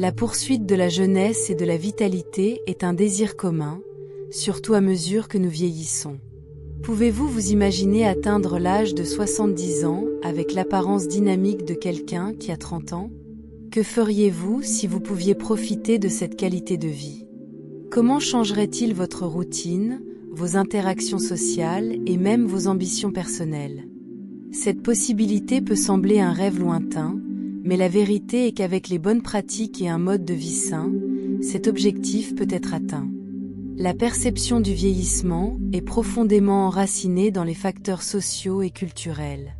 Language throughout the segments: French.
La poursuite de la jeunesse et de la vitalité est un désir commun, surtout à mesure que nous vieillissons. Pouvez-vous vous imaginer atteindre l'âge de 70 ans avec l'apparence dynamique de quelqu'un qui a 30 ans? Que feriez-vous si vous pouviez profiter de cette qualité de vie? Comment changerait-il votre routine, vos interactions sociales et même vos ambitions personnelles? Cette possibilité peut sembler un rêve lointain, mais la vérité est qu'avec les bonnes pratiques et un mode de vie sain, cet objectif peut être atteint. La perception du vieillissement est profondément enracinée dans les facteurs sociaux et culturels.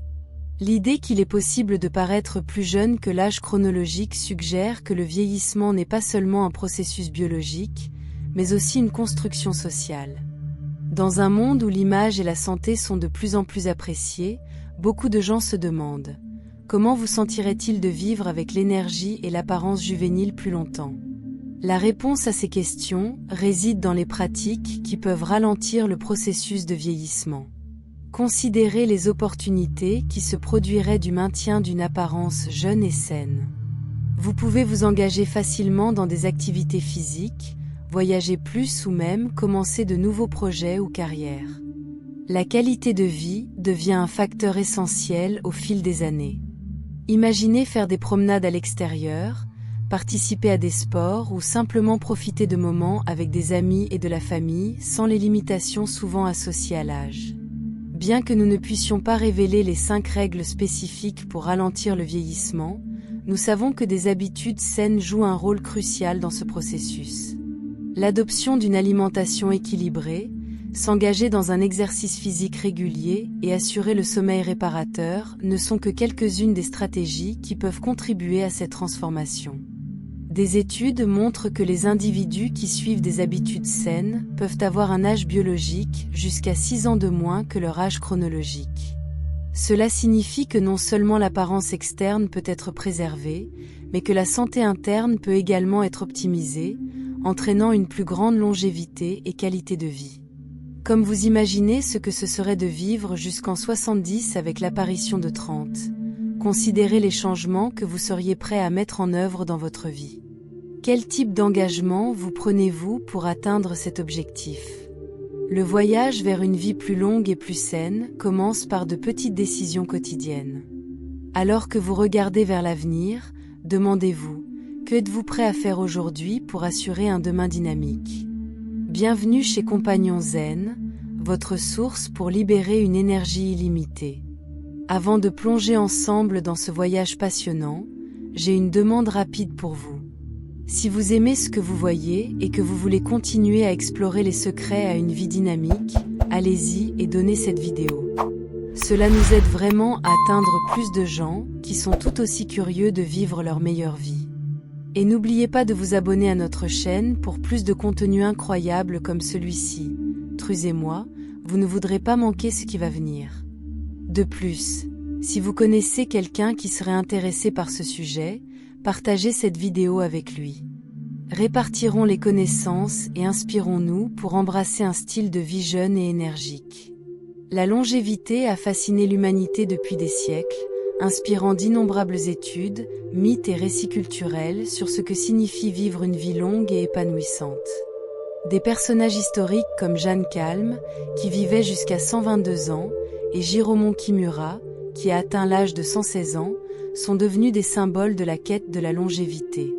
L'idée qu'il est possible de paraître plus jeune que l'âge chronologique suggère que le vieillissement n'est pas seulement un processus biologique, mais aussi une construction sociale. Dans un monde où l'image et la santé sont de plus en plus appréciées, beaucoup de gens se demandent: comment vous sentirait-il de vivre avec l'énergie et l'apparence juvénile plus longtemps? La réponse à ces questions réside dans les pratiques qui peuvent ralentir le processus de vieillissement. Considérez les opportunités qui se produiraient du maintien d'une apparence jeune et saine. Vous pouvez vous engager facilement dans des activités physiques, voyager plus ou même commencer de nouveaux projets ou carrières. La qualité de vie devient un facteur essentiel au fil des années. Imaginez faire des promenades à l'extérieur, participer à des sports ou simplement profiter de moments avec des amis et de la famille sans les limitations souvent associées à l'âge. Bien que nous ne puissions pas révéler les 5 règles spécifiques pour ralentir le vieillissement, nous savons que des habitudes saines jouent un rôle crucial dans ce processus. L'adoption d'une alimentation équilibrée, s'engager dans un exercice physique régulier et assurer le sommeil réparateur ne sont que quelques-unes des stratégies qui peuvent contribuer à cette transformation. Des études montrent que les individus qui suivent des habitudes saines peuvent avoir un âge biologique jusqu'à 6 ans de moins que leur âge chronologique. Cela signifie que non seulement l'apparence externe peut être préservée, mais que la santé interne peut également être optimisée, entraînant une plus grande longévité et qualité de vie. Comme vous imaginez ce que ce serait de vivre jusqu'en 70 avec l'apparition de 30, considérez les changements que vous seriez prêt à mettre en œuvre dans votre vie. Quel type d'engagement vous prenez-vous pour atteindre cet objectif? Le voyage vers une vie plus longue et plus saine commence par de petites décisions quotidiennes. Alors que vous regardez vers l'avenir, demandez-vous: que êtes-vous prêt à faire aujourd'hui pour assurer un demain dynamique? Bienvenue chez Compagnon Zen, votre source pour libérer une énergie illimitée. Avant de plonger ensemble dans ce voyage passionnant, j'ai une demande rapide pour vous. Si vous aimez ce que vous voyez et que vous voulez continuer à explorer les secrets à une vie dynamique, allez-y et donnez cette vidéo. Cela nous aide vraiment à atteindre plus de gens qui sont tout aussi curieux de vivre leur meilleure vie. Et n'oubliez pas de vous abonner à notre chaîne pour plus de contenu incroyable comme celui-ci. Truez-moi, vous ne voudrez pas manquer ce qui va venir. De plus, si vous connaissez quelqu'un qui serait intéressé par ce sujet, partagez cette vidéo avec lui. Répartirons les connaissances et inspirons-nous pour embrasser un style de vie jeune et énergique. La longévité a fasciné l'humanité depuis des siècles, inspirant d'innombrables études, mythes et récits culturels sur ce que signifie vivre une vie longue et épanouissante. Des personnages historiques comme Jeanne Calment, qui vivait jusqu'à 122 ans, et Jigoro Kimura, qui a atteint l'âge de 116 ans, sont devenus des symboles de la quête de la longévité.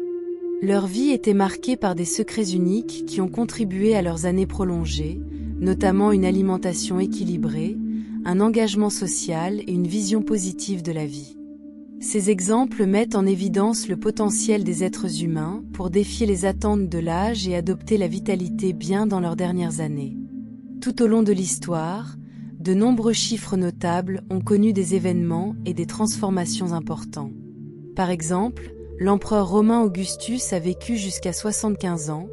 Leur vie était marquée par des secrets uniques qui ont contribué à leurs années prolongées, notamment une alimentation équilibrée, un engagement social et une vision positive de la vie. Ces exemples mettent en évidence le potentiel des êtres humains pour défier les attentes de l'âge et adopter la vitalité bien dans leurs dernières années. Tout au long de l'histoire, de nombreux chiffres notables ont connu des événements et des transformations importants. Par exemple, l'empereur romain Augustus a vécu jusqu'à 75 ans,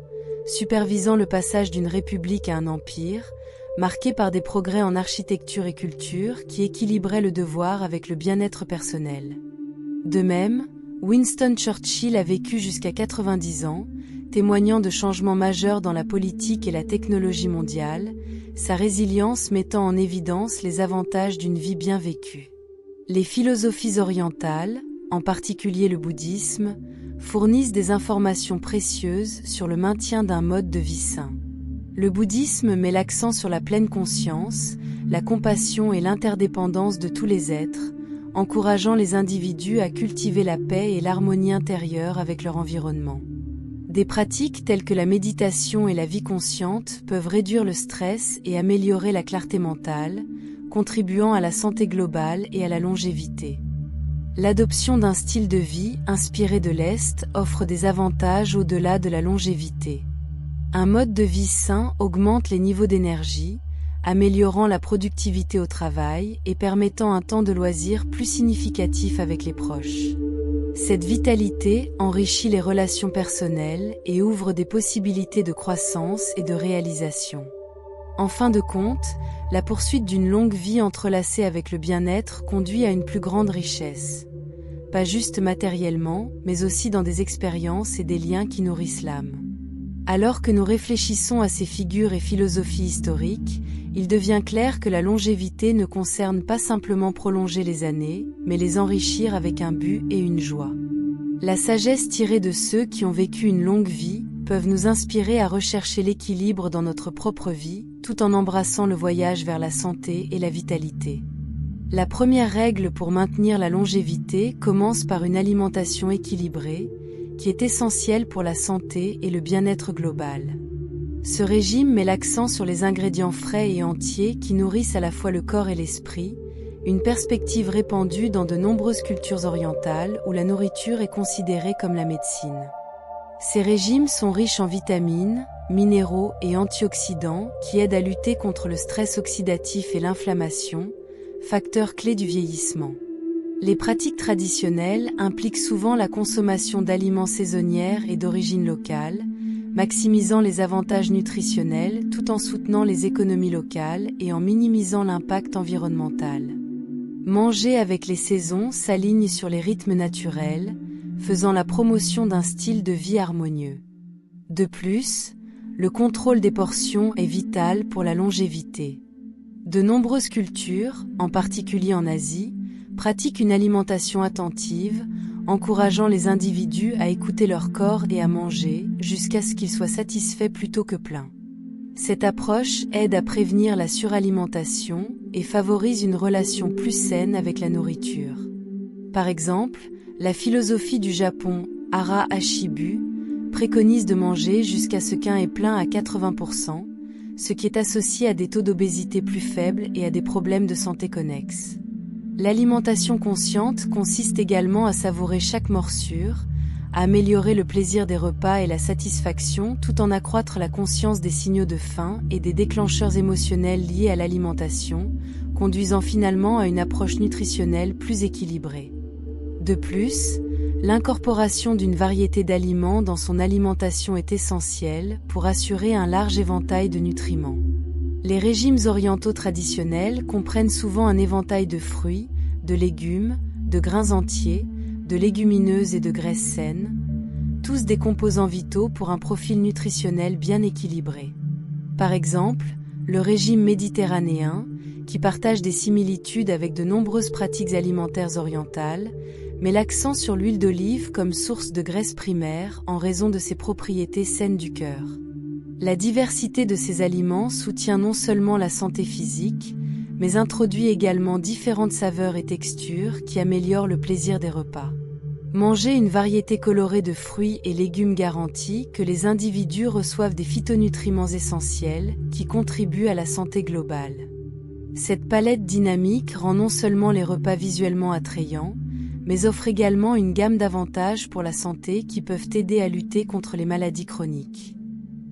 supervisant le passage d'une république à un empire, marqué par des progrès en architecture et culture qui équilibraient le devoir avec le bien-être personnel. De même, Winston Churchill a vécu jusqu'à 90 ans, témoignant de changements majeurs dans la politique et la technologie mondiale, sa résilience mettant en évidence les avantages d'une vie bien vécue. Les philosophies orientales, en particulier le bouddhisme, fournissent des informations précieuses sur le maintien d'un mode de vie sain. Le bouddhisme met l'accent sur la pleine conscience, la compassion et l'interdépendance de tous les êtres, encourageant les individus à cultiver la paix et l'harmonie intérieure avec leur environnement. Des pratiques telles que la méditation et la vie consciente peuvent réduire le stress et améliorer la clarté mentale, contribuant à la santé globale et à la longévité. L'adoption d'un style de vie inspiré de l'Est offre des avantages au-delà de la longévité. Un mode de vie sain augmente les niveaux d'énergie, améliorant la productivité au travail et permettant un temps de loisir plus significatif avec les proches. Cette vitalité enrichit les relations personnelles et ouvre des possibilités de croissance et de réalisation. En fin de compte, la poursuite d'une longue vie entrelacée avec le bien-être conduit à une plus grande richesse. Pas juste matériellement, mais aussi dans des expériences et des liens qui nourrissent l'âme. Alors que nous réfléchissons à ces figures et philosophies historiques, il devient clair que la longévité ne concerne pas simplement prolonger les années, mais les enrichir avec un but et une joie. La sagesse tirée de ceux qui ont vécu une longue vie peuvent nous inspirer à rechercher l'équilibre dans notre propre vie, tout en embrassant le voyage vers la santé et la vitalité. La première règle pour maintenir la longévité commence par une alimentation équilibrée, qui est essentielle pour la santé et le bien-être global. Ce régime met l'accent sur les ingrédients frais et entiers qui nourrissent à la fois le corps et l'esprit, une perspective répandue dans de nombreuses cultures orientales où la nourriture est considérée comme la médecine. Ces régimes sont riches en vitamines, minéraux et antioxydants qui aident à lutter contre le stress oxydatif et l'inflammation, facteurs clés du vieillissement. Les pratiques traditionnelles impliquent souvent la consommation d'aliments saisonniers et d'origine locale, maximisant les avantages nutritionnels tout en soutenant les économies locales et en minimisant l'impact environnemental. Manger avec les saisons s'aligne sur les rythmes naturels, faisant la promotion d'un style de vie harmonieux. De plus, le contrôle des portions est vital pour la longévité. De nombreuses cultures, en particulier en Asie, pratiquent une alimentation attentive, encourageant les individus à écouter leur corps et à manger jusqu'à ce qu'ils soient satisfaits plutôt que pleins. Cette approche aide à prévenir la suralimentation et favorise une relation plus saine avec la nourriture. Par exemple, la philosophie du Japon, Hara Hashibu, préconise de manger jusqu'à ce qu'un est plein à 80%, ce qui est associé à des taux d'obésité plus faibles et à des problèmes de santé connexes. L'alimentation consciente consiste également à savourer chaque morsure, à améliorer le plaisir des repas et la satisfaction tout en accroître la conscience des signaux de faim et des déclencheurs émotionnels liés à l'alimentation, conduisant finalement à une approche nutritionnelle plus équilibrée. De plus, l'incorporation d'une variété d'aliments dans son alimentation est essentielle pour assurer un large éventail de nutriments. Les régimes orientaux traditionnels comprennent souvent un éventail de fruits, de légumes, de grains entiers, de légumineuses et de graisses saines, tous des composants vitaux pour un profil nutritionnel bien équilibré. Par exemple, le régime méditerranéen, qui partage des similitudes avec de nombreuses pratiques alimentaires orientales, met l'accent sur l'huile d'olive comme source de graisse primaire en raison de ses propriétés saines du cœur. La diversité de ces aliments soutient non seulement la santé physique, mais introduit également différentes saveurs et textures qui améliorent le plaisir des repas. Manger une variété colorée de fruits et légumes garantit que les individus reçoivent des phytonutriments essentiels qui contribuent à la santé globale. Cette palette dynamique rend non seulement les repas visuellement attrayants, mais offre également une gamme d'avantages pour la santé qui peuvent aider à lutter contre les maladies chroniques.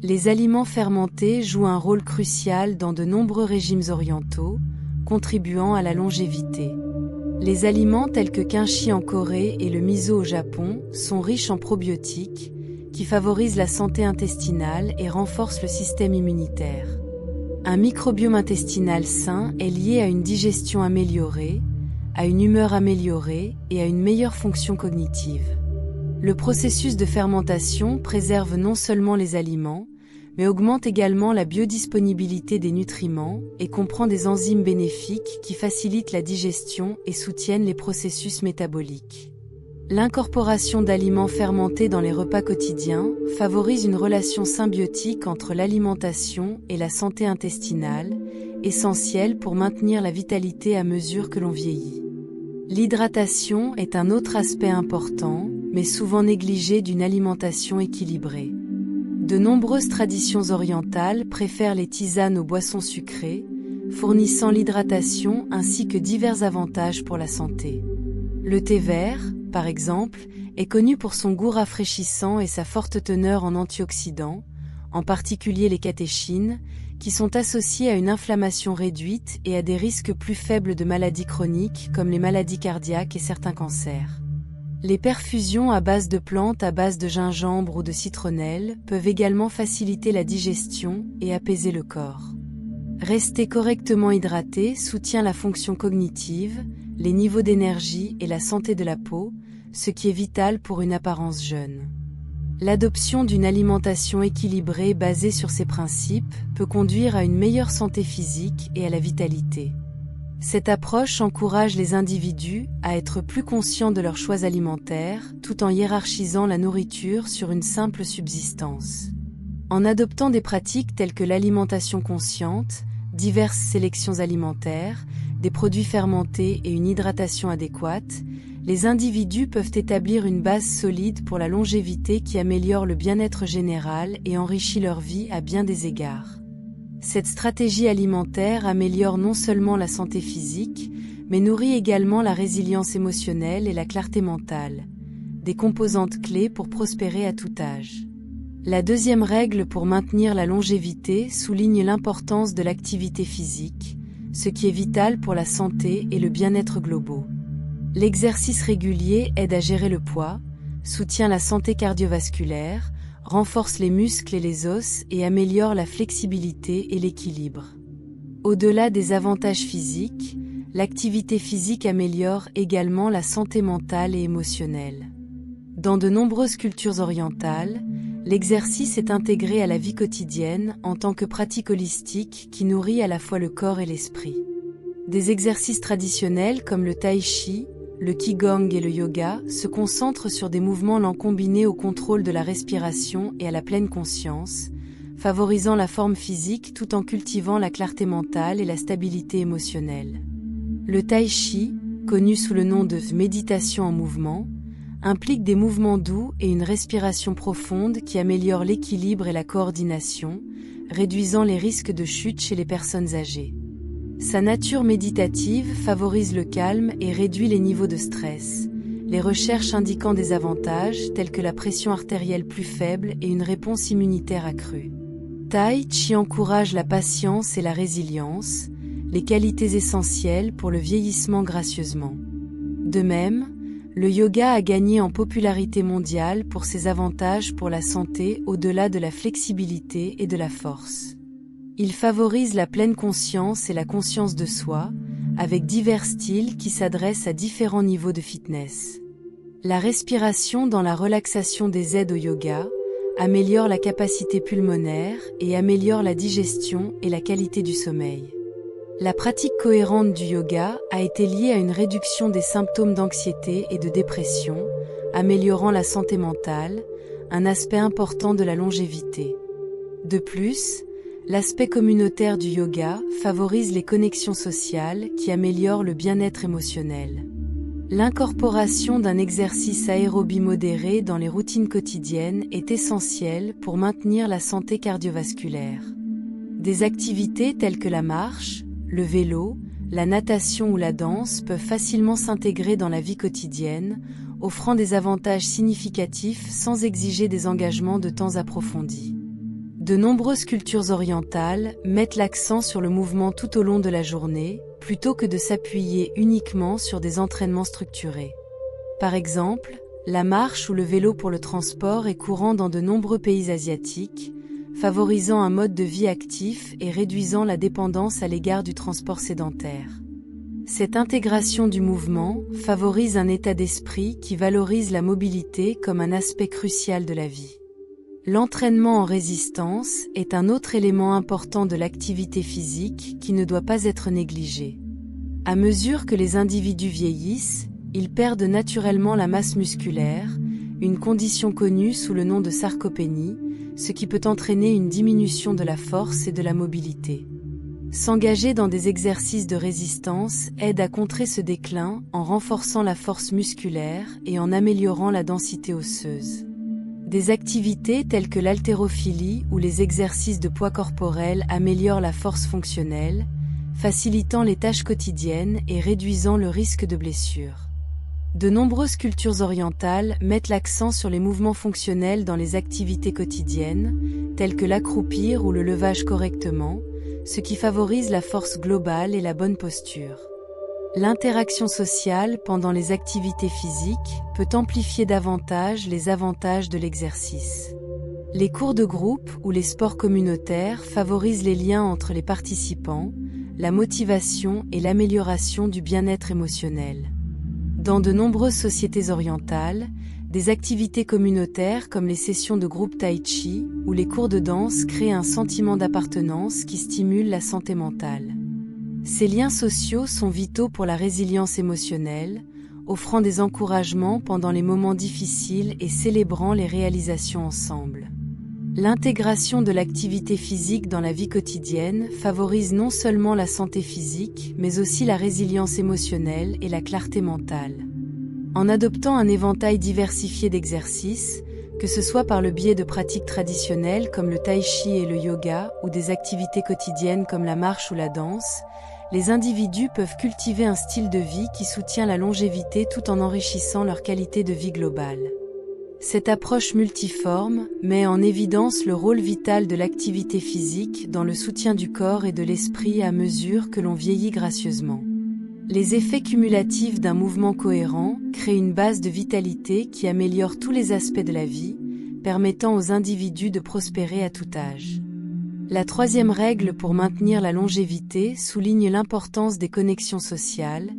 Les aliments fermentés jouent un rôle crucial dans de nombreux régimes orientaux, contribuant à la longévité. Les aliments tels que kimchi en Corée et le miso au Japon sont riches en probiotiques, qui favorisent la santé intestinale et renforcent le système immunitaire. Un microbiome intestinal sain est lié à une digestion améliorée, à une humeur améliorée et à une meilleure fonction cognitive. Le processus de fermentation préserve non seulement les aliments, mais augmente également la biodisponibilité des nutriments et comprend des enzymes bénéfiques qui facilitent la digestion et soutiennent les processus métaboliques. L'incorporation d'aliments fermentés dans les repas quotidiens favorise une relation symbiotique entre l'alimentation et la santé intestinale, essentielle pour maintenir la vitalité à mesure que l'on vieillit. L'hydratation est un autre aspect important, mais souvent négligé d'une alimentation équilibrée. De nombreuses traditions orientales préfèrent les tisanes aux boissons sucrées, fournissant l'hydratation ainsi que divers avantages pour la santé. Le thé vert, par exemple, est connu pour son goût rafraîchissant et sa forte teneur en antioxydants, en particulier les catéchines, qui sont associés à une inflammation réduite et à des risques plus faibles de maladies chroniques comme les maladies cardiaques et certains cancers. Les perfusions à base de plantes à base de gingembre ou de citronnelle peuvent également faciliter la digestion et apaiser le corps. Rester correctement hydraté soutient la fonction cognitive, les niveaux d'énergie et la santé de la peau, ce qui est vital pour une apparence jeune. L'adoption d'une alimentation équilibrée basée sur ces principes peut conduire à une meilleure santé physique et à la vitalité. Cette approche encourage les individus à être plus conscients de leurs choix alimentaires tout en hiérarchisant la nourriture sur une simple subsistance. En adoptant des pratiques telles que l'alimentation consciente, diverses sélections alimentaires, des produits fermentés et une hydratation adéquate, les individus peuvent établir une base solide pour la longévité qui améliore le bien-être général et enrichit leur vie à bien des égards. Cette stratégie alimentaire améliore non seulement la santé physique, mais nourrit également la résilience émotionnelle et la clarté mentale, des composantes clés pour prospérer à tout âge. La deuxième règle pour maintenir la longévité souligne l'importance de l'activité physique, ce qui est vital pour la santé et le bien-être globaux. L'exercice régulier aide à gérer le poids, soutient la santé cardiovasculaire, renforce les muscles et les os et améliore la flexibilité et l'équilibre. Au-delà des avantages physiques, l'activité physique améliore également la santé mentale et émotionnelle. Dans de nombreuses cultures orientales, l'exercice est intégré à la vie quotidienne en tant que pratique holistique qui nourrit à la fois le corps et l'esprit. Des exercices traditionnels comme le tai chi, le qigong et le yoga se concentrent sur des mouvements lents combinés au contrôle de la respiration et à la pleine conscience, favorisant la forme physique tout en cultivant la clarté mentale et la stabilité émotionnelle. Le tai chi, connu sous le nom de méditation en mouvement, implique des mouvements doux et une respiration profonde qui améliorent l'équilibre et la coordination, réduisant les risques de chute chez les personnes âgées. Sa nature méditative favorise le calme et réduit les niveaux de stress, les recherches indiquant des avantages tels que la pression artérielle plus faible et une réponse immunitaire accrue. Tai Chi encourage la patience et la résilience, les qualités essentielles pour le vieillissement gracieusement. De même, le yoga a gagné en popularité mondiale pour ses avantages pour la santé au-delà de la flexibilité et de la force. Il favorise la pleine conscience et la conscience de soi, avec divers styles qui s'adressent à différents niveaux de fitness. La respiration dans la relaxation des aides au yoga améliore la capacité pulmonaire et améliore la digestion et la qualité du sommeil. La pratique cohérente du yoga a été liée à une réduction des symptômes d'anxiété et de dépression, améliorant la santé mentale, un aspect important de la longévité. De plus, l'aspect communautaire du yoga favorise les connexions sociales qui améliorent le bien-être émotionnel. L'incorporation d'un exercice aérobie modéré dans les routines quotidiennes est essentielle pour maintenir la santé cardiovasculaire. Des activités telles que la marche, le vélo, la natation ou la danse peuvent facilement s'intégrer dans la vie quotidienne, offrant des avantages significatifs sans exiger des engagements de temps approfondis. De nombreuses cultures orientales mettent l'accent sur le mouvement tout au long de la journée, plutôt que de s'appuyer uniquement sur des entraînements structurés. Par exemple, la marche ou le vélo pour le transport est courant dans de nombreux pays asiatiques, favorisant un mode de vie actif et réduisant la dépendance à l'égard du transport sédentaire. Cette intégration du mouvement favorise un état d'esprit qui valorise la mobilité comme un aspect crucial de la vie. L'entraînement en résistance est un autre élément important de l'activité physique qui ne doit pas être négligé. À mesure que les individus vieillissent, ils perdent naturellement la masse musculaire, une condition connue sous le nom de sarcopénie, ce qui peut entraîner une diminution de la force et de la mobilité. S'engager dans des exercices de résistance aide à contrer ce déclin en renforçant la force musculaire et en améliorant la densité osseuse. Des activités telles que l'haltérophilie ou les exercices de poids corporel améliorent la force fonctionnelle, facilitant les tâches quotidiennes et réduisant le risque de blessure. De nombreuses cultures orientales mettent l'accent sur les mouvements fonctionnels dans les activités quotidiennes, telles que l'accroupir ou le levage correctement, ce qui favorise la force globale et la bonne posture. L'interaction sociale pendant les activités physiques peut amplifier davantage les avantages de l'exercice. Les cours de groupe ou les sports communautaires favorisent les liens entre les participants, la motivation et l'amélioration du bien-être émotionnel. Dans de nombreuses sociétés orientales, des activités communautaires comme les sessions de groupe tai chi ou les cours de danse créent un sentiment d'appartenance qui stimule la santé mentale. Ces liens sociaux sont vitaux pour la résilience émotionnelle, offrant des encouragements pendant les moments difficiles et célébrant les réalisations ensemble. L'intégration de l'activité physique dans la vie quotidienne favorise non seulement la santé physique, mais aussi la résilience émotionnelle et la clarté mentale. En adoptant un éventail diversifié d'exercices, que ce soit par le biais de pratiques traditionnelles comme le tai chi et le yoga ou des activités quotidiennes comme la marche ou la danse, les individus peuvent cultiver un style de vie qui soutient la longévité tout en enrichissant leur qualité de vie globale. Cette approche multiforme met en évidence le rôle vital de l'activité physique dans le soutien du corps et de l'esprit à mesure que l'on vieillit gracieusement. Les effets cumulatifs d'un mouvement cohérent créent une base de vitalité qui améliore tous les aspects de la vie, permettant aux individus de prospérer à tout âge. La troisième règle pour maintenir la longévité souligne l'importance des connexions sociales,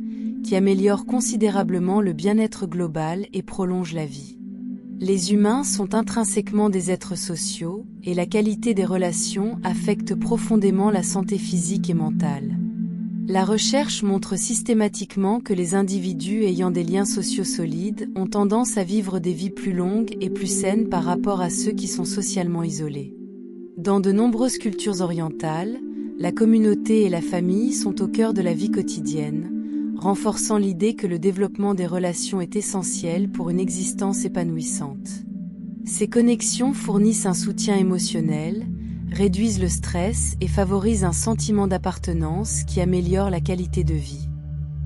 qui améliorent considérablement le bien-être global et prolongent la vie. Les humains sont intrinsèquement des êtres sociaux, et la qualité des relations affecte profondément la santé physique et mentale. La recherche montre systématiquement que les individus ayant des liens sociaux solides ont tendance à vivre des vies plus longues et plus saines par rapport à ceux qui sont socialement isolés. Dans de nombreuses cultures orientales, la communauté et la famille sont au cœur de la vie quotidienne, renforçant l'idée que le développement des relations est essentiel pour une existence épanouissante. Ces connexions fournissent un soutien émotionnel, réduisent le stress et favorisent un sentiment d'appartenance qui améliore la qualité de vie.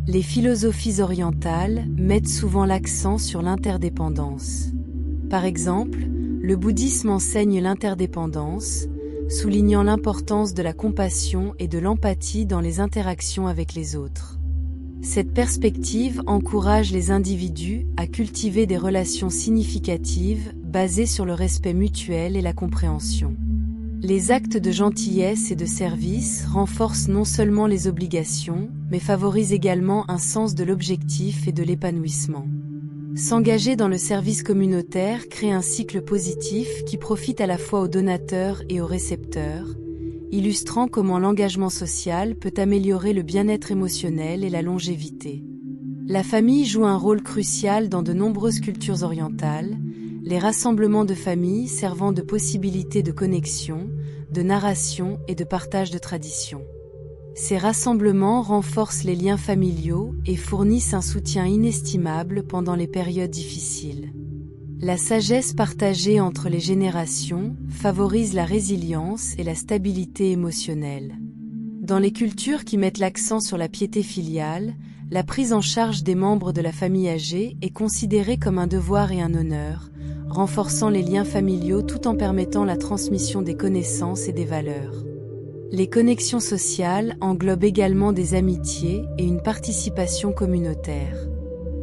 Les philosophies orientales mettent souvent l'accent sur l'interdépendance. Par exemple, le bouddhisme enseigne l'interdépendance, soulignant l'importance de la compassion et de l'empathie dans les interactions avec les autres. Cette perspective encourage les individus à cultiver des relations significatives basées sur le respect mutuel et la compréhension. Les actes de gentillesse et de service renforcent non seulement les obligations, mais favorisent également un sens de l'objectif et de l'épanouissement. S'engager dans le service communautaire crée un cycle positif qui profite à la fois aux donateurs et aux récepteurs, illustrant comment l'engagement social peut améliorer le bien-être émotionnel et la longévité. La famille joue un rôle crucial dans de nombreuses cultures orientales, les rassemblements de famille servant de possibilités de connexion, de narration et de partage de traditions. Ces rassemblements renforcent les liens familiaux et fournissent un soutien inestimable pendant les périodes difficiles. La sagesse partagée entre les générations favorise la résilience et la stabilité émotionnelle. Dans les cultures qui mettent l'accent sur la piété filiale, la prise en charge des membres de la famille âgée est considérée comme un devoir et un honneur, renforçant les liens familiaux tout en permettant la transmission des connaissances et des valeurs. Les connexions sociales englobent également des amitiés et une participation communautaire.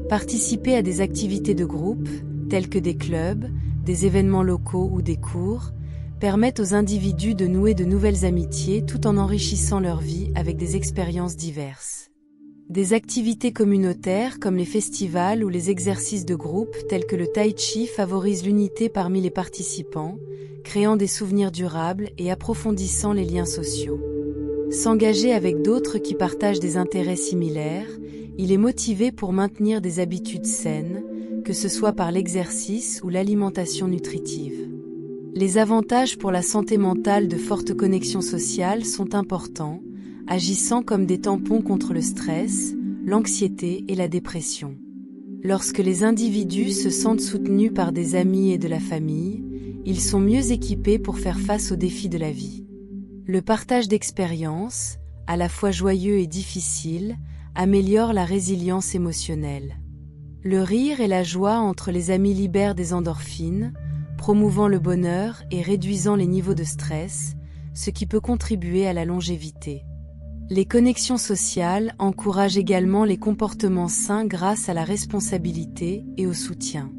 Participer à des activités de groupe, tels que des clubs, des événements locaux ou des cours, permettent aux individus de nouer de nouvelles amitiés tout en enrichissant leur vie avec des expériences diverses. Des activités communautaires comme les festivals ou les exercices de groupe tels que le tai chi favorisent l'unité parmi les participants, créant des souvenirs durables et approfondissant les liens sociaux. S'engager avec d'autres qui partagent des intérêts similaires, Il est motivé pour maintenir des habitudes saines, que ce soit par l'exercice ou l'alimentation nutritive. Les avantages pour la santé mentale de fortes connexions sociales sont importants, agissant comme des tampons contre le stress, l'anxiété et la dépression. Lorsque les individus se sentent soutenus par des amis et de la famille, ils sont mieux équipés pour faire face aux défis de la vie. Le partage d'expériences, à la fois joyeux et difficile, améliore la résilience émotionnelle. Le rire et la joie entre les amis libèrent des endorphines, promouvant le bonheur et réduisant les niveaux de stress, ce qui peut contribuer à la longévité. Les connexions sociales encouragent également les comportements sains grâce à la responsabilité et au soutien.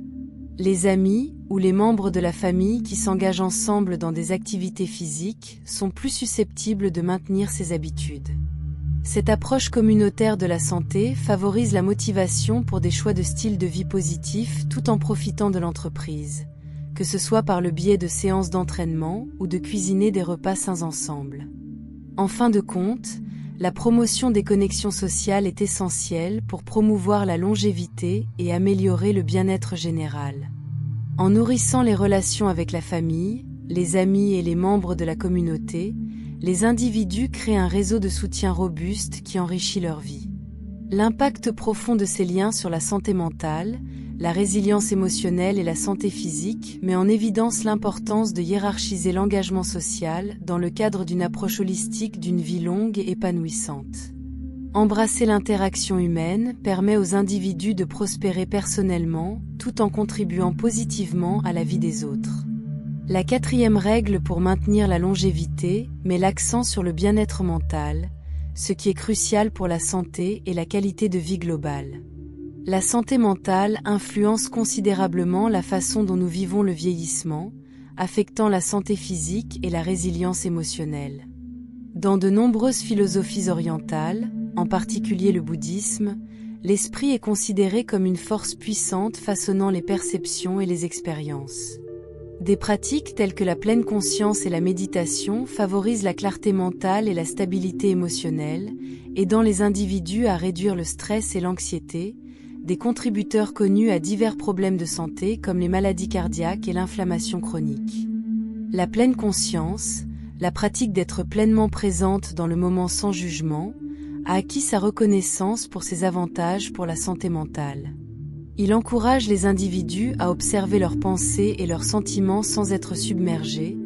Les amis ou les membres de la famille qui s'engagent ensemble dans des activités physiques sont plus susceptibles de maintenir ces habitudes. Cette approche communautaire de la santé favorise la motivation pour des choix de style de vie positifs tout en profitant de l'entreprise, que ce soit par le biais de séances d'entraînement ou de cuisiner des repas sains ensemble. En fin de compte, la promotion des connexions sociales est essentielle pour promouvoir la longévité et améliorer le bien-être général. En nourrissant les relations avec la famille, les amis et les membres de la communauté, les individus créent un réseau de soutien robuste qui enrichit leur vie. L'impact profond de ces liens sur la santé mentale, la résilience émotionnelle et la santé physique met en évidence l'importance de hiérarchiser l'engagement social dans le cadre d'une approche holistique d'une vie longue et épanouissante. Embrasser l'interaction humaine permet aux individus de prospérer personnellement tout en contribuant positivement à la vie des autres. La 4e règle pour maintenir la longévité met l'accent sur le bien-être mental, ce qui est crucial pour la santé et la qualité de vie globale. La santé mentale influence considérablement la façon dont nous vivons le vieillissement, affectant la santé physique et la résilience émotionnelle. Dans de nombreuses philosophies orientales, en particulier le bouddhisme, l'esprit est considéré comme une force puissante façonnant les perceptions et les expériences. Des pratiques telles que la pleine conscience et la méditation favorisent la clarté mentale et la stabilité émotionnelle, aidant les individus à réduire le stress et l'anxiété, des contributeurs connus à divers problèmes de santé comme les maladies cardiaques et l'inflammation chronique. La pleine conscience, la pratique d'être pleinement présente dans le moment sans jugement, a acquis sa reconnaissance pour ses avantages pour la santé mentale. Il encourage les individus à observer leurs pensées et leurs sentiments sans être submergés,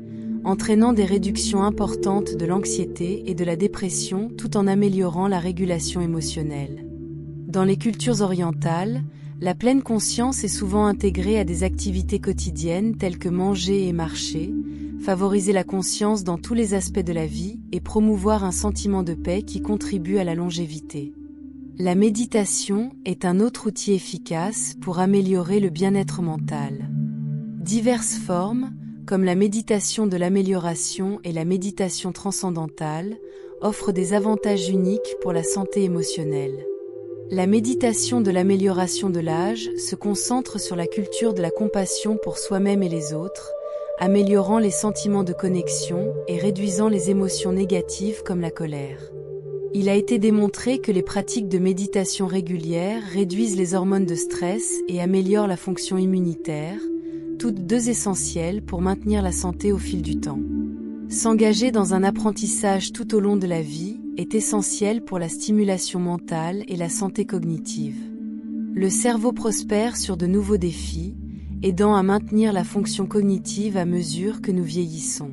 entraînant des réductions importantes de l'anxiété et de la dépression tout en améliorant la régulation émotionnelle. Dans les cultures orientales, la pleine conscience est souvent intégrée à des activités quotidiennes telles que manger et marcher, favoriser la conscience dans tous les aspects de la vie et promouvoir un sentiment de paix qui contribue à la longévité. La méditation est un autre outil efficace pour améliorer le bien-être mental. Diverses formes, comme la méditation de l'amélioration et la méditation transcendantale, offrent des avantages uniques pour la santé émotionnelle. La méditation de l'amélioration de l'âge se concentre sur la culture de la compassion pour soi-même et les autres, améliorant les sentiments de connexion et réduisant les émotions négatives comme la colère. Il a été démontré que les pratiques de méditation régulières réduisent les hormones de stress et améliorent la fonction immunitaire, toutes deux essentielles pour maintenir la santé au fil du temps. S'engager dans un apprentissage tout au long de la vie est essentiel pour la stimulation mentale et la santé cognitive. Le cerveau prospère sur de nouveaux défis, aidant à maintenir la fonction cognitive à mesure que nous vieillissons.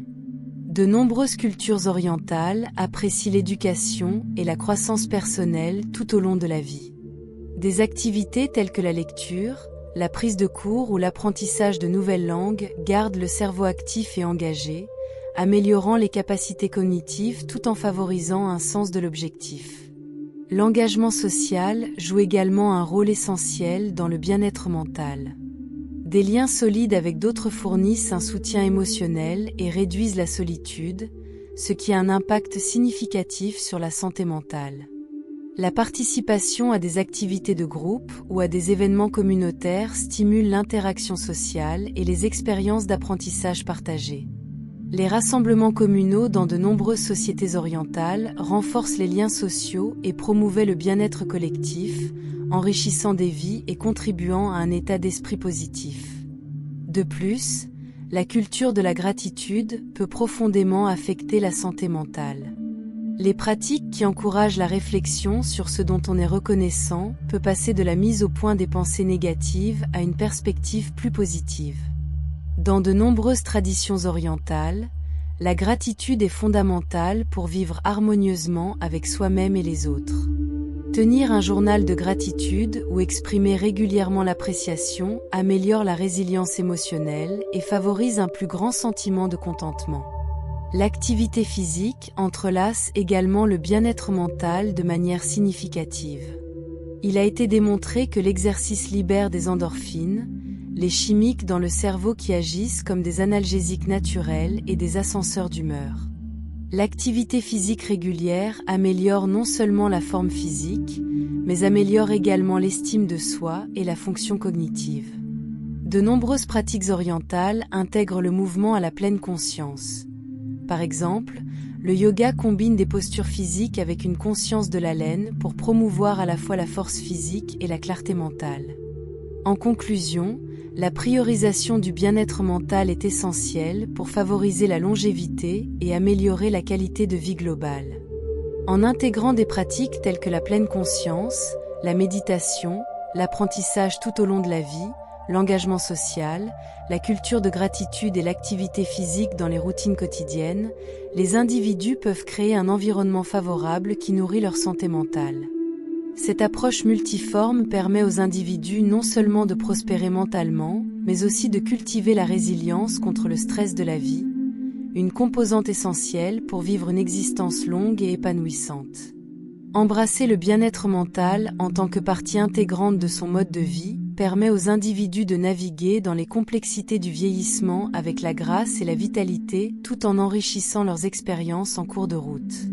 De nombreuses cultures orientales apprécient l'éducation et la croissance personnelle tout au long de la vie. Des activités telles que la lecture, la prise de cours ou l'apprentissage de nouvelles langues gardent le cerveau actif et engagé, améliorant les capacités cognitives tout en favorisant un sens de l'objectif. L'engagement social joue également un rôle essentiel dans le bien-être mental. Des liens solides avec d'autres fournissent un soutien émotionnel et réduisent la solitude, ce qui a un impact significatif sur la santé mentale. La participation à des activités de groupe ou à des événements communautaires stimule l'interaction sociale et les expériences d'apprentissage partagées. Les rassemblements communaux dans de nombreuses sociétés orientales renforcent les liens sociaux et promouvaient le bien-être collectif, enrichissant des vies et contribuant à un état d'esprit positif. De plus, la culture de la gratitude peut profondément affecter la santé mentale. Les pratiques qui encouragent la réflexion sur ce dont on est reconnaissant peut passer de la mise au point des pensées négatives à une perspective plus positive. Dans de nombreuses traditions orientales, la gratitude est fondamentale pour vivre harmonieusement avec soi-même et les autres. Tenir un journal de gratitude ou exprimer régulièrement l'appréciation améliore la résilience émotionnelle et favorise un plus grand sentiment de contentement. L'activité physique entrelace également le bien-être mental de manière significative. Il a été démontré que l'exercice libère des endorphines, les chimiques dans le cerveau qui agissent comme des analgésiques naturels et des ascenseurs d'humeur. L'activité physique régulière améliore non seulement la forme physique, mais améliore également l'estime de soi et la fonction cognitive. De nombreuses pratiques orientales intègrent le mouvement à la pleine conscience. Par exemple, le yoga combine des postures physiques avec une conscience de l'haleine pour promouvoir à la fois la force physique et la clarté mentale. En conclusion, la priorisation du bien-être mental est essentielle pour favoriser la longévité et améliorer la qualité de vie globale. En intégrant des pratiques telles que la pleine conscience, la méditation, l'apprentissage tout au long de la vie, l'engagement social, la culture de gratitude et l'activité physique dans les routines quotidiennes, les individus peuvent créer un environnement favorable qui nourrit leur santé mentale. Cette approche multiforme permet aux individus non seulement de prospérer mentalement, mais aussi de cultiver la résilience contre le stress de la vie, une composante essentielle pour vivre une existence longue et épanouissante. Embrasser le bien-être mental en tant que partie intégrante de son mode de vie permet aux individus de naviguer dans les complexités du vieillissement avec la grâce et la vitalité tout en enrichissant leurs expériences en cours de route.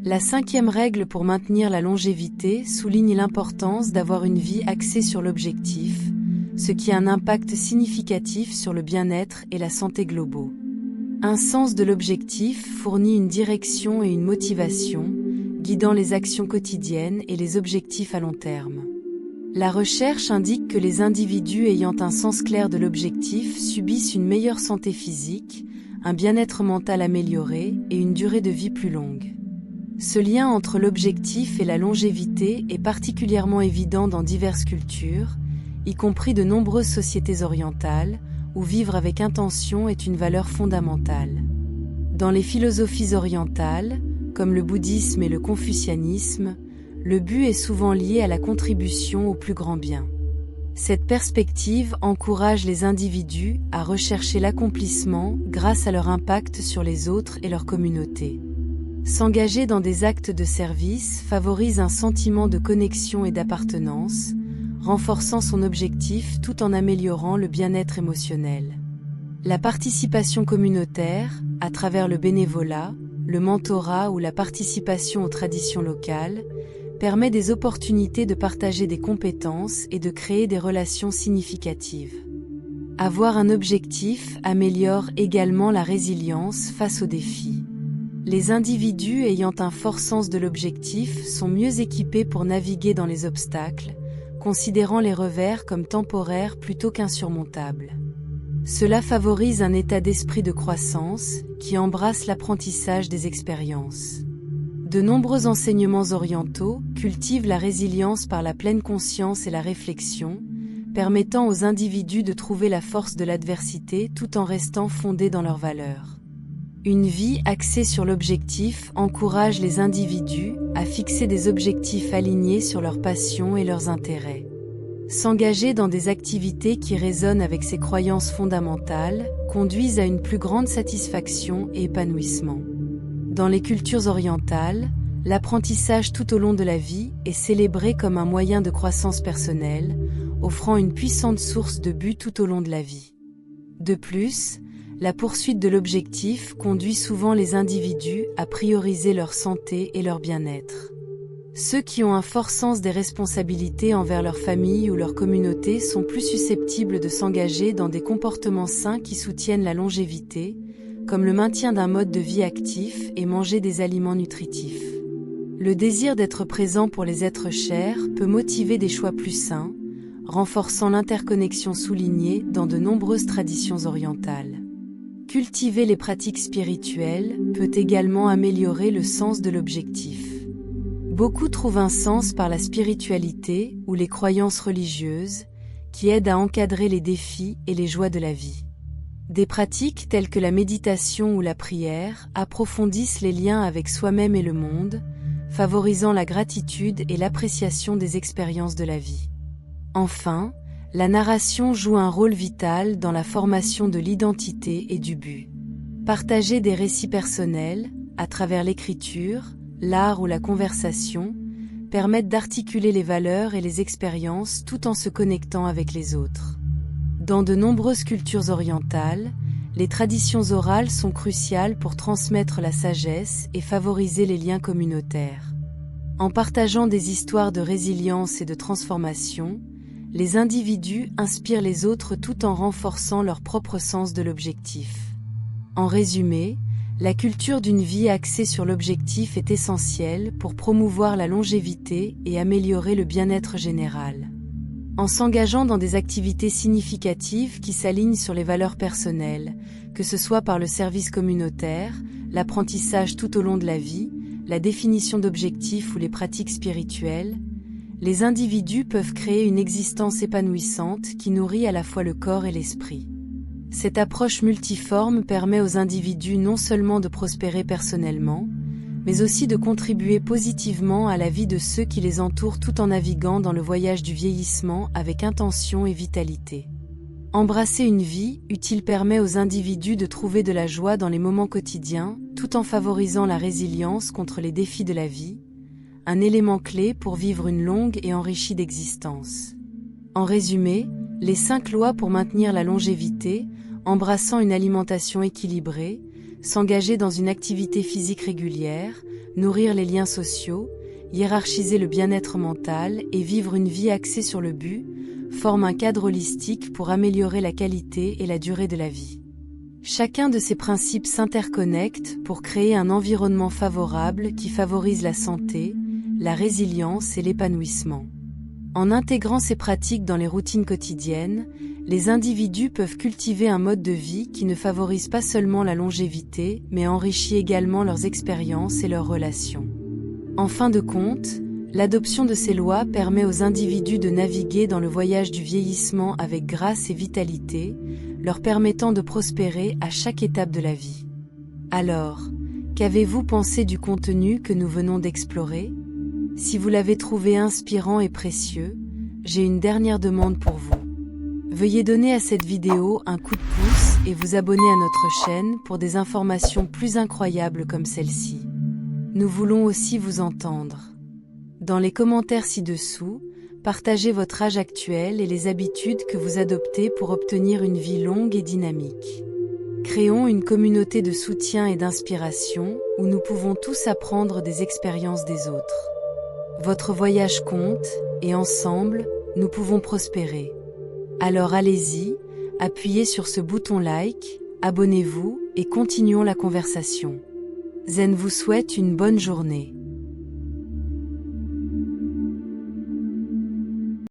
La 5e règle pour maintenir la longévité souligne l'importance d'avoir une vie axée sur l'objectif, ce qui a un impact significatif sur le bien-être et la santé globaux. Un sens de l'objectif fournit une direction et une motivation, guidant les actions quotidiennes et les objectifs à long terme. La recherche indique que les individus ayant un sens clair de l'objectif subissent une meilleure santé physique, un bien-être mental amélioré et une durée de vie plus longue. Ce lien entre l'objectif et la longévité est particulièrement évident dans diverses cultures, y compris de nombreuses sociétés orientales, où vivre avec intention est une valeur fondamentale. Dans les philosophies orientales, comme le bouddhisme et le confucianisme, le but est souvent lié à la contribution au plus grand bien. Cette perspective encourage les individus à rechercher l'accomplissement grâce à leur impact sur les autres et leur communauté. S'engager dans des actes de service favorise un sentiment de connexion et d'appartenance, renforçant son objectif tout en améliorant le bien-être émotionnel. La participation communautaire, à travers le bénévolat, le mentorat ou la participation aux traditions locales, permet des opportunités de partager des compétences et de créer des relations significatives. Avoir un objectif améliore également la résilience face aux défis. Les individus ayant un fort sens de l'objectif sont mieux équipés pour naviguer dans les obstacles, considérant les revers comme temporaires plutôt qu'insurmontables. Cela favorise un état d'esprit de croissance qui embrasse l'apprentissage des expériences. De nombreux enseignements orientaux cultivent la résilience par la pleine conscience et la réflexion, permettant aux individus de trouver la force de l'adversité tout en restant fondés dans leurs valeurs. Une vie axée sur l'objectif encourage les individus à fixer des objectifs alignés sur leurs passions et leurs intérêts. S'engager dans des activités qui résonnent avec ses croyances fondamentales conduisent à une plus grande satisfaction et épanouissement. Dans les cultures orientales, l'apprentissage tout au long de la vie est célébré comme un moyen de croissance personnelle, offrant une puissante source de but tout au long de la vie. De plus, la poursuite de l'objectif conduit souvent les individus à prioriser leur santé et leur bien-être. Ceux qui ont un fort sens des responsabilités envers leur famille ou leur communauté sont plus susceptibles de s'engager dans des comportements sains qui soutiennent la longévité, comme le maintien d'un mode de vie actif et manger des aliments nutritifs. Le désir d'être présent pour les êtres chers peut motiver des choix plus sains, renforçant l'interconnexion soulignée dans de nombreuses traditions orientales. Cultiver les pratiques spirituelles peut également améliorer le sens de l'objectif. Beaucoup trouvent un sens par la spiritualité ou les croyances religieuses, qui aident à encadrer les défis et les joies de la vie. Des pratiques telles que la méditation ou la prière approfondissent les liens avec soi-même et le monde, favorisant la gratitude et l'appréciation des expériences de la vie. Enfin, la narration joue un rôle vital dans la formation de l'identité et du but. Partager des récits personnels, à travers l'écriture, l'art ou la conversation, permettent d'articuler les valeurs et les expériences tout en se connectant avec les autres. Dans de nombreuses cultures orientales, les traditions orales sont cruciales pour transmettre la sagesse et favoriser les liens communautaires. En partageant des histoires de résilience et de transformation, les individus inspirent les autres tout en renforçant leur propre sens de l'objectif. En résumé, la culture d'une vie axée sur l'objectif est essentielle pour promouvoir la longévité et améliorer le bien-être général. En s'engageant dans des activités significatives qui s'alignent sur les valeurs personnelles, que ce soit par le service communautaire, l'apprentissage tout au long de la vie, la définition d'objectifs ou les pratiques spirituelles, les individus peuvent créer une existence épanouissante qui nourrit à la fois le corps et l'esprit. Cette approche multiforme permet aux individus non seulement de prospérer personnellement, mais aussi de contribuer positivement à la vie de ceux qui les entourent tout en naviguant dans le voyage du vieillissement avec intention et vitalité. Embrasser une vie utile permet aux individus de trouver de la joie dans les moments quotidiens, tout en favorisant la résilience contre les défis de la vie, un élément clé pour vivre une longue et enrichie d'existence. En résumé, les 5 lois pour maintenir la longévité, embrassant une alimentation équilibrée, s'engager dans une activité physique régulière, nourrir les liens sociaux, hiérarchiser le bien-être mental et vivre une vie axée sur le but, forment un cadre holistique pour améliorer la qualité et la durée de la vie. Chacun de ces principes s'interconnecte pour créer un environnement favorable qui favorise la santé, la résilience et l'épanouissement. En intégrant ces pratiques dans les routines quotidiennes, les individus peuvent cultiver un mode de vie qui ne favorise pas seulement la longévité, mais enrichit également leurs expériences et leurs relations. En fin de compte, l'adoption de ces lois permet aux individus de naviguer dans le voyage du vieillissement avec grâce et vitalité, leur permettant de prospérer à chaque étape de la vie. Alors, qu'avez-vous pensé du contenu que nous venons d'explorer ? Si vous l'avez trouvé inspirant et précieux, j'ai une dernière demande pour vous. Veuillez donner à cette vidéo un coup de pouce et vous abonner à notre chaîne pour des informations plus incroyables comme celle-ci. Nous voulons aussi vous entendre. Dans les commentaires ci-dessous, partagez votre âge actuel et les habitudes que vous adoptez pour obtenir une vie longue et dynamique. Créons une communauté de soutien et d'inspiration où nous pouvons tous apprendre des expériences des autres. Votre voyage compte, et ensemble, nous pouvons prospérer. Alors allez-y, appuyez sur ce bouton like, abonnez-vous et continuons la conversation. Zen vous souhaite une bonne journée.